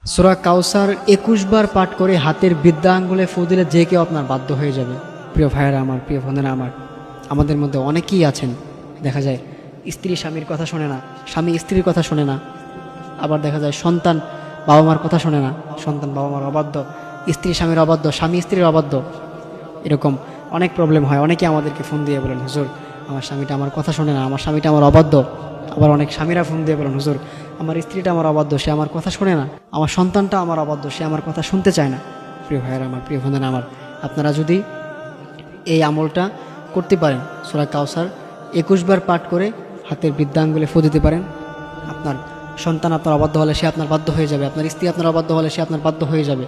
সূরা কাউসার ২১ বার পাঠ করে হাতের বৃদ্ধা আঙ্গুলে ফু দিলে যে কেউ আপনার বাধ্য হয়ে যাবে। প্রিয় ভাইয়েরা আমার, প্রিয় বোনেরা আমার, আমাদের মধ্যে অনেকেই আছেন দেখা যায় স্ত্রী স্বামীর কথা শোনে না, স্বামী স্ত্রীর কথা শোনে না, আবার দেখা যায় সন্তান বাবা মার কথা শোনে না, সন্তান বাবা মার অবাধ্য, স্ত্রী স্বামীর অবাধ্য, স্বামী স্ত্রীর অবাধ্য। এরকম অনেক প্রবলেম হয়। অনেকে আমাদেরকে ফোন দিয়ে বলেন, হুজুর আমার স্বামীটা আমার কথা শোনে না, আমার স্বামীটা আমার অবাধ্য। আবার অনেক স্বামীরা ফোন দিয়ে বলেন, হুজুর আমার স্ত্রীটা আমার অবাধ্য, সে আমার কথা শোনে না, আমার সন্তানটা আমার অবাধ্য, সে আমার কথা শুনতে চায় না। প্রিয় ভাইয়েরা আমার, প্রিয় বোনেরা আমার, আপনারা যদি এই আমলটা করতে পারেন, সূরা কাউসার ২১ বার পাঠ করে হাতের বৃদ্ধা আঙ্গুলে ফু দিতে পারেন, আপনার সন্তান আপনার অবাধ্য হলে সে আপনার বাধ্য হয়ে যাবে, আপনার স্ত্রী আপনার অবাধ্য হলে সে আপনার বাধ্য হয়ে যাবে।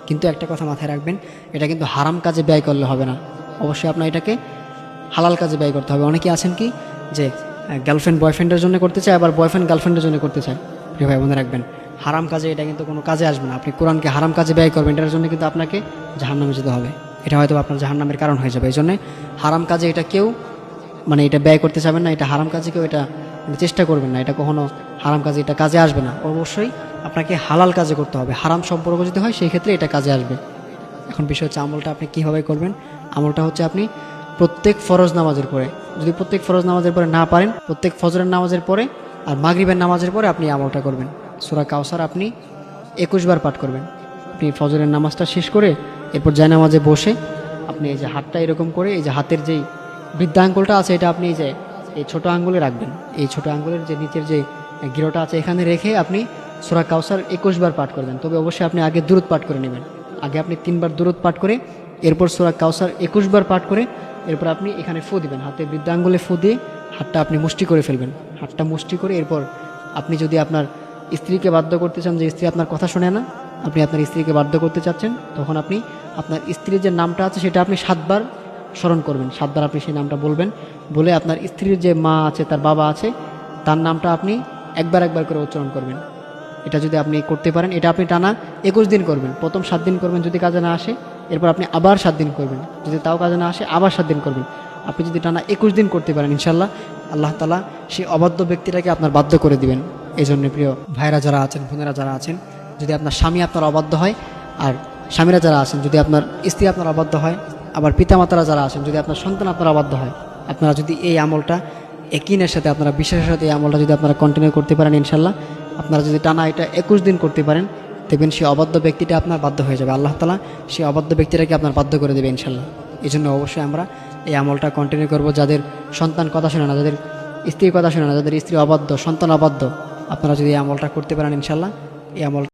কিন্তু একটা কথা মাথায় রাখবেন, এটা কিন্তু হারাম কাজে ব্যয় করলে হবে না, অবশ্যই আপনার এটাকে হালাল কাজে ব্যয় করতে হবে। অনেকে আছেন কি যে গার্লফ্রেন্ড বয়ফ্রেন্ডের জন্য করতে চায়, আবার বয়ফ্রেন্ড গার্লফ্রেন্ডের জন্য করতে চায়। প্রিয় ভাই মনে রাখবেন, হারাম কাজে এটা কিন্তু কোনো কাজে আসবে না। আপনি কোরআনকে হারাম কাজে ব্যয় করবেন, এটার জন্য কিন্তু আপনাকে জাহান্নামে যেতে হবে। এটা হয়তো আপনার জাহান্নামের কারণ হয়ে যাবে। এই জন্য হারাম কাজে এটা কেউ এটা ব্যয় করতে চাবেন না, এটা হারাম কাজে কেউ এটা চেষ্টা করবেন না, এটা কখনো হারাম কাজে এটা কাজে আসবে না। অবশ্যই আপনাকে হালাল কাজে করতে হবে। হারাম সম্পর্ক যদি হয় সেই ক্ষেত্রে এটা কাজে আসবে। এখন বিষয় হচ্ছে আমলটা আপনি কীভাবে করবেন। আমলটা হচ্ছে আপনি প্রত্যেক ফরজ নামাজের পরে, যদি প্রত্যেক ফরজ নামাজের পরে না পারেন, প্রত্যেক ফজরের নামাজের পরে আর মাগরিবের নামাজের পরে আপনি আমলটা করবেন। সূরা কাউসার আপনি ২১ বার পাঠ করবেন। আপনি ফজরের নামাজটা শেষ করে এরপর জায়নামাজে বসে আপনি এই যে হাতটা এরকম করে, এই যে হাতের যেই বৃদ্ধা আঙ্গুলটা আছে এটা আপনি এই ছোটো আঙ্গুলে রাখবেন। এই ছোটো আঙ্গুলের যে নিচের যে গিরোটা আছে এখানে রেখে আপনি সূরা কাউসার ২১ বার পাঠ করবেন। তবে অবশ্যই আপনি আগে দুরূদ পাঠ করে নেবেন। আগে আপনি ৩ বার দুরূদ পাঠ করে এরপর সূরা কাউসার ২১ বার পাঠ করে এরপর আপনি এখানে ফু দিবেন। হাতে বৃদ্ধা আঙ্গুলে ফু দিয়ে হাতটা আপনি মুষ্টি করে ফেলবেন। হাতটা মুষ্টি করে এরপর আপনি যদি আপনার স্ত্রীকে বাধ্য করতে চান, যে স্ত্রী আপনার কথা শোনে না, আপনি আপনার স্ত্রীকে বাধ্য করতে চাচ্ছেন, তখন আপনি আপনার স্ত্রীর যে নামটা আছে সেটা আপনি ৭ বার স্মরণ করবেন। ৭ বার আপনি সেই নামটা বলবেন, বলে আপনার স্ত্রীর যে মা আছে, তার বাবা আছে, তার নামটা আপনি একবার করে উচ্চারণ করবেন। এটা যদি আপনি করতে পারেন, এটা আপনি টানা ২১ দিন করবেন। প্রথম ৭ দিন করবেন, যদি কাজে না আসে এরপর আপনি আবার ৭ দিন করবেন, যদি তাও কাজে না আসে আবার ৭ দিন করবেন। আপনি যদি টানা ২১ দিন করতে পারেন, ইনশাল্লাহ আল্লাহ তাআলা সেই অবাধ্য ব্যক্তিটাকে আপনার বাধ্য করে দিবেন। এই জন্য প্রিয় ভাইরা যারা আছেন, বোনেরা যারা আছেন, যদি আপনার স্বামী আপনার অবাধ্য হয়, আর স্বামীরা যারা আছেন যদি আপনার স্ত্রী আপনার অবাধ্য হয়, আবার পিতামাতারা যারা আছেন যদি আপনার সন্তান আপনার অবাধ্য হয়, আপনারা যদি এই আমলটা একিনের সাথে, আপনারা বিশ্বাসের সাথে এই আমলটা যদি আপনারা কন্টিনিউ করতে পারেন, ইনশাল্লাহ আপনারা যদি টানা এটা ২১ দিন করতে পারেন, দেখবেন সেই অবাধ্য ব্যক্তিটা আপনার বাধ্য হয়ে যাবে। আল্লাহ তাআলা সেই অবাধ্য ব্যক্তিটাকে আপনার বাধ্য করে দেবে ইনশাল্লাহ। এই জন্য অবশ্যই আমরা এই আমলটা কন্টিনিউ করব। যাদের সন্তান কথা শোনে না, যাদের স্ত্রীর কথা শোনে না, যাদের স্ত্রী অবাধ্য, সন্তান অবাধ্য, আপনারা যদি এই আমলটা করতে পারেন, ইনশাল্লাহ এই আমল